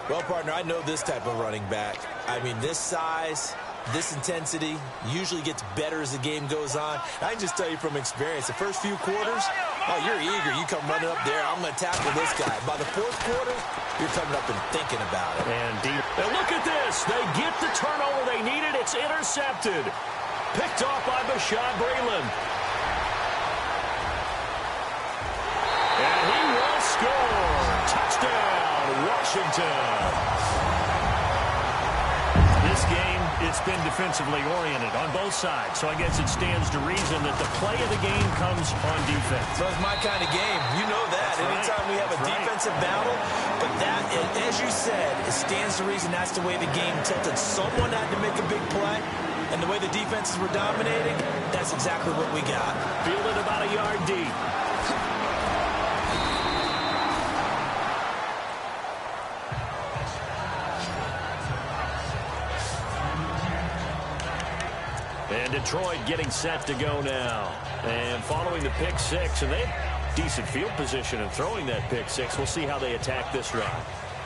Well, partner, I know this type of running back. I mean, this size, this intensity usually gets better as the game goes on. I can just tell you from experience, the first few quarters, oh, you're eager. You come running up there, I'm going to tackle this guy. By the 4th quarter, you're coming up and thinking about it. And deep. And look at this. They get the turnover they needed. It's intercepted. Picked off by Bashaud Breeland. And he will score. Touchdown, Washington. This game, it's been defensively oriented on both sides, so I guess it stands to reason that the play of the game comes on defense. So it's my kind of game. You know that. Anytime we have a defensive battle, but that, as you said, it stands to reason that's the way the game tilted. Someone had to make a big play, and the way the defenses were dominating, that's exactly what we got. Fielded about a yard deep. And Detroit getting set to go now. And following the pick 6, and they have decent field position in throwing that pick 6. We'll see how they attack this drive.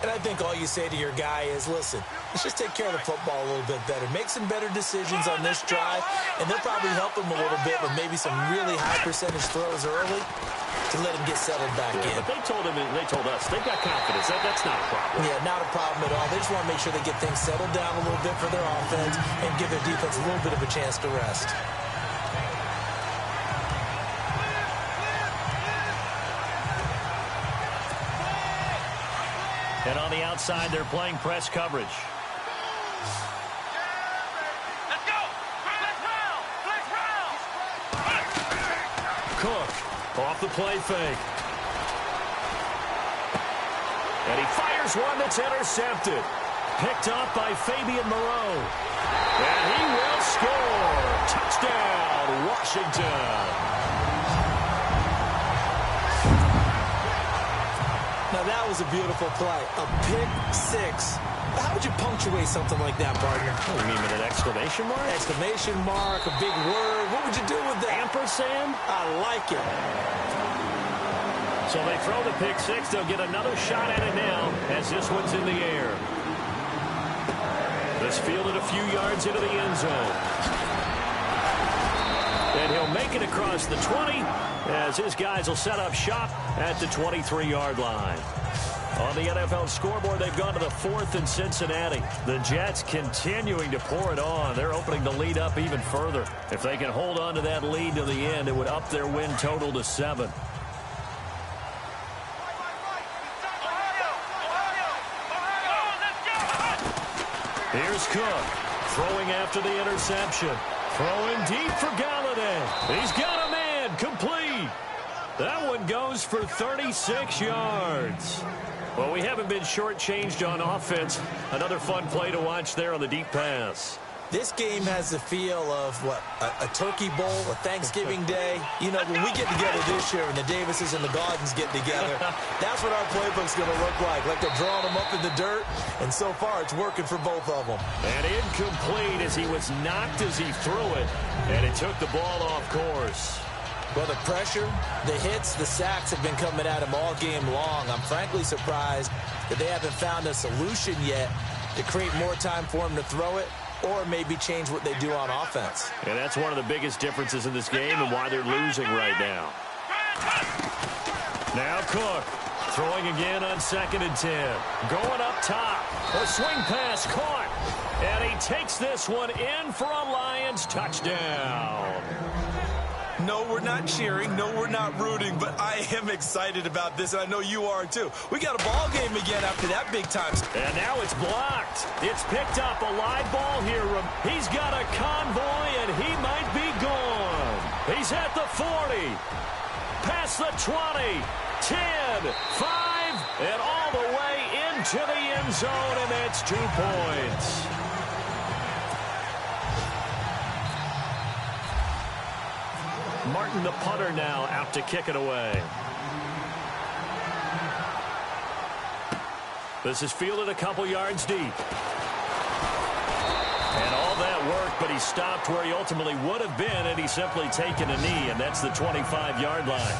And I think all you say to your guy is, listen, let's just take care of the football a little bit better. Make some better decisions on this drive, and they'll probably help him a little bit with maybe some really high percentage throws early to let him get settled back in. But they told us, they've got confidence. That's not a problem. Yeah, not a problem at all. They just want to make sure they get things settled down a little bit for their offense and give their defense a little bit of a chance to rest. And on the outside, they're playing press coverage. Let's go. Let's round. Cook off the play fake. And he fires one that's intercepted. Picked up by Fabian Moreau. And he will score. Touchdown, Washington. Now, that was a beautiful play. A pick 6. How would you punctuate something like that, partner? Oh, you mean with an exclamation mark? Exclamation mark, a big word. What would you do with that? Ampersand? I like it. So they throw the pick 6. They'll get another shot at it now as this one's in the air. This fielded a few yards into the end zone. And he'll make it across the 20 as his guys will set up shop at the 23-yard line. On the NFL scoreboard, they've gone to the 4th in Cincinnati. The Jets continuing to pour it on. They're opening the lead up even further. If they can hold on to that lead to the end, it would up their win total to 7. Here's Cook throwing after the interception. Throwing deep for Galladay. He's got a man. Complete. That one goes for 36 yards. Well, we haven't been shortchanged on offense. Another fun play to watch there on the deep pass. This game has the feel of, what, a turkey bowl, a Thanksgiving day. You know, when we get together this year and the Davises and the Gardens get together, that's what our playbook's going to look like. Like they're drawing them up in the dirt, and so far it's working for both of them. And incomplete as he was knocked as he threw it, and it took the ball off course. Well, the pressure, the hits, the sacks have been coming at him all game long. I'm frankly surprised that they haven't found a solution yet to create more time for him to throw it or maybe change what they do on offense. And that's one of the biggest differences in this game and why they're losing right now. Now Cook throwing again on 2nd and 10. Going up top. A swing pass caught. And he takes this one in for a Lions touchdown. No, we're not cheering. No, we're not rooting. But I am excited about this, and I know you are too. We got a ball game again after that big time. And now it's blocked. It's picked up. A live ball here. He's got a convoy, and he might be gone. He's at the 40. Past the 20. 10. 5. And all the way into the end zone, and that's 2 points. Martin, the punter, now out to kick it away. This is fielded a couple yards deep. And all that work, but he stopped where he ultimately would have been had he simply taken a knee, and that's the 25-yard line.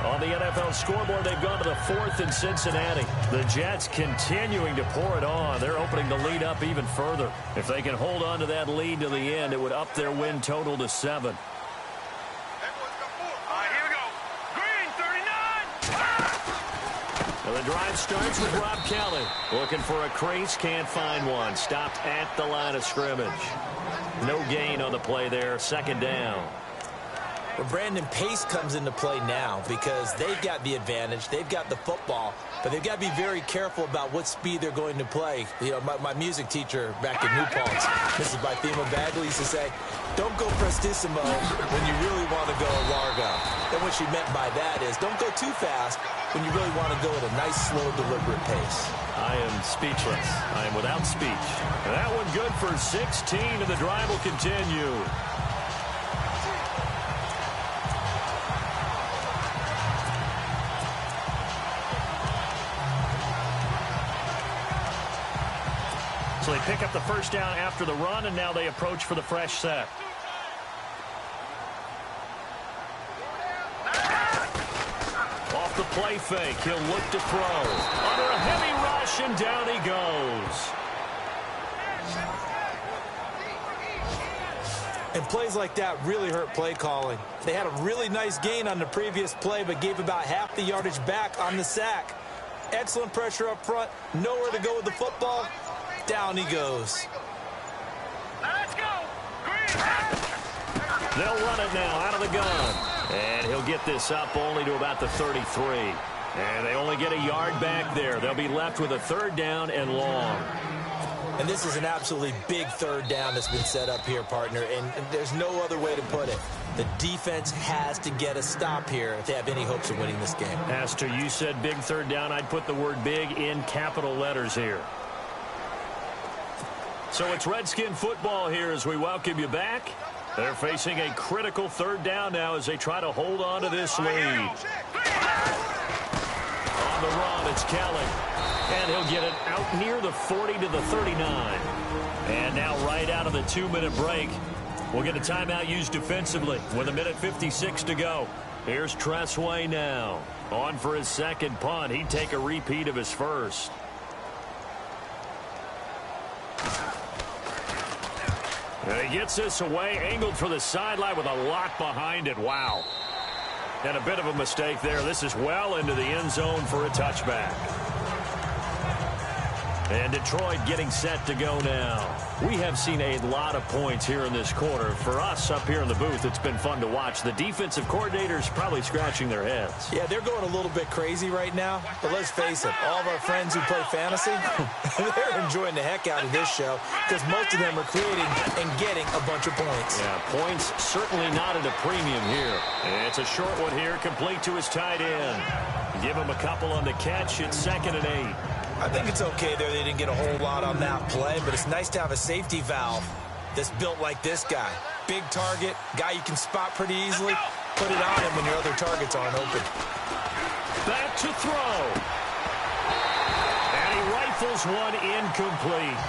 On the NFL scoreboard, they've gone to the 4th in Cincinnati. The Jets continuing to pour it on. They're opening the lead up even further. If they can hold on to that lead to the end, it would up their win total to 7. The drive starts with Rob Kelly. Looking for a crease, can't find one. Stopped at the line of scrimmage. No gain on the play there, 2nd down. Well, Brandon, pace comes into play now because they've got the advantage. They've got the football, but they've got to be very careful about what speed they're going to play. You know, my music teacher back in New Paltz, Mrs. Bythema Bagley, used to say, don't go prestissimo when you really want to go largo. And what she meant by that is don't go too fast when you really want to go at a nice, slow, deliberate pace. I am speechless. I am without speech. And that one good for 16, and the drive will continue. So they pick up the first down after the run, and now they approach for the fresh set. Off the play fake, he'll look to throw. Under a heavy rush, and down he goes. And plays like that really hurt play calling. They had a really nice gain on the previous play, but gave about half the yardage back on the sack. Excellent pressure up front, nowhere to go with the football. Down he goes. Let's go. They'll run it now out of the gun. And he'll get this up only to about the 33. And they only get a yard back there. They'll be left with a 3rd down and long. And this is an absolutely big 3rd down that's been set up here, partner. And there's no other way to put it. The defense has to get a stop here if they have any hopes of winning this game. Pastor, you said big 3rd down. I'd put the word big in capital letters here. So it's Redskin football here as we welcome you back. They're facing a critical 3rd down now as they try to hold on to this lead. On the run, it's Kelly. And he'll get it out near the 40 to the 39. And now right out of the 2-minute break, we'll get a timeout used defensively with 1:56 to go. Here's Tressway now. On for his 2nd punt. He'd take a repeat of his first. And he gets this away, angled for the sideline with a lot behind it. Wow. And a bit of a mistake there. This is well into the end zone for a touchback. And Detroit getting set to go now. We have seen a lot of points here in this quarter. For us up here in the booth, it's been fun to watch. The defensive coordinators probably scratching their heads. Yeah, they're going a little bit crazy right now. But let's face it, all of our friends who play fantasy, they're enjoying the heck out of this show because most of them are creating and getting a bunch of points. Yeah, points certainly not at a premium here. It's a short one here, complete to his tight end. Give him a couple on the catch. It's 2nd and 8. I think it's okay there. They didn't get a whole lot on that play, but it's nice to have a safety valve that's built like this guy. Big target, guy you can spot pretty easily. Put it on him when your other targets aren't open. Back to throw. And he rifles one incomplete.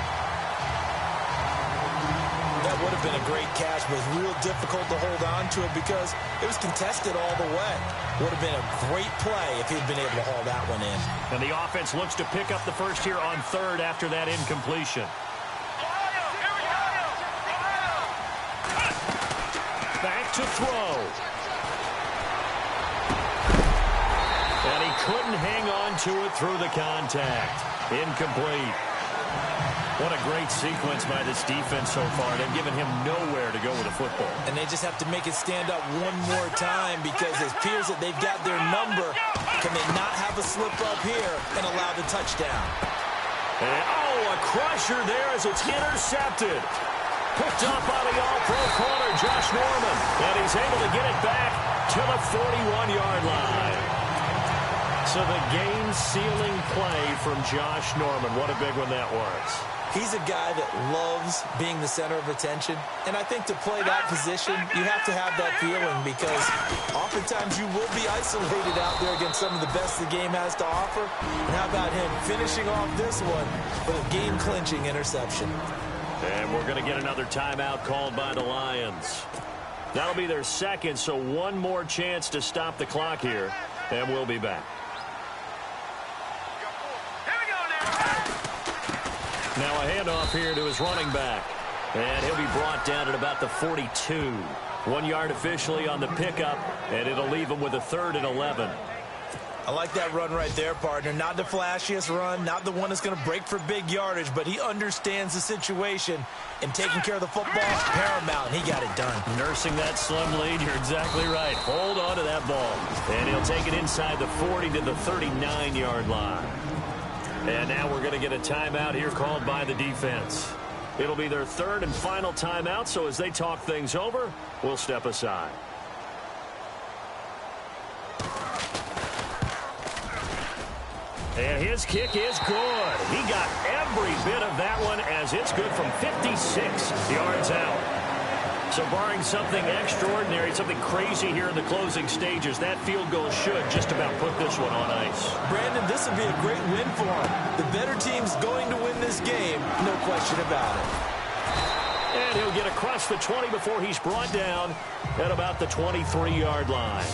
That would have been a great catch, but it was real difficult to hold on to it because it was contested all the way. Would have been a great play if he'd been able to haul that one in. And the offense looks to pick up the first here on 3rd after that incompletion. back to throw. And he couldn't hang on to it through the contact. Incomplete. What a great sequence by this defense so far. They've given him nowhere to go with the football. And they just have to make it stand up one more time because it appears that they've got their number. Can they not have a slip up here and allow the touchdown? And, a crusher there as it's intercepted. Picked up by the all-pro corner, Josh Norman. And he's able to get it back to the 41-yard line. So the game-sealing play from Josh Norman. What a big one that was. He's a guy that loves being the center of attention. And I think to play that position, you have to have that feeling because oftentimes you will be isolated out there against some of the best the game has to offer. And how about him finishing off this one with a game-clinching interception? And we're going to get another timeout called by the Lions. That'll be their second, so one more chance to stop the clock here. And we'll be back. Now a handoff here to his running back. And he'll be brought down at about the 42. 1 yard officially on the pickup, and it'll leave him with a 3rd and 11. I like that run right there, partner. Not the flashiest run, not the one that's going to break for big yardage, but he understands the situation, and taking care of the football is paramount, and he got it done. Nursing that slim lead, you're exactly right. Hold on to that ball. And he'll take it inside the 40 to the 39-yard line. And now we're going to get a timeout here called by the defense. It'll be their 3rd and final timeout, so as they talk things over, we'll step aside. And his kick is good. He got every bit of that one as it's good from 56 yards out. So barring something extraordinary, something crazy here in the closing stages, that field goal should just about put this one on ice. Brandon, this would be a great win for him. The better team's going to win this game, no question about it. And he'll get across the 20 before he's brought down at about the 23-yard line.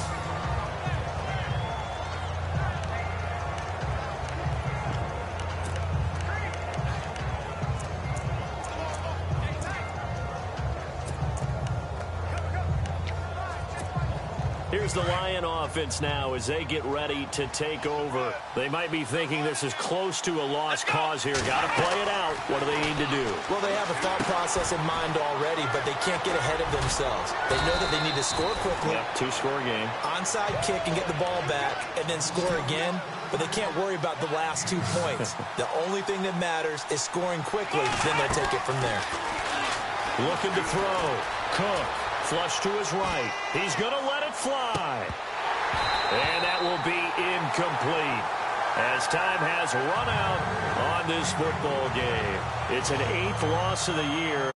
Here's the Lion offense now as they get ready to take over. They might be thinking this is close to a lost cause here. Got to play it out. What do they need to do? Well, they have a thought process in mind already, but they can't get ahead of themselves. They know that they need to score quickly. Yep, 2-score game. Onside kick and get the ball back and then score again, but they can't worry about the last 2 points. The only thing that matters is scoring quickly, then they'll take it from there. Looking to throw. Cook. Flush to his right. He's going to let it fly. And that will be incomplete as time has run out on this football game. It's an 8th loss of the year.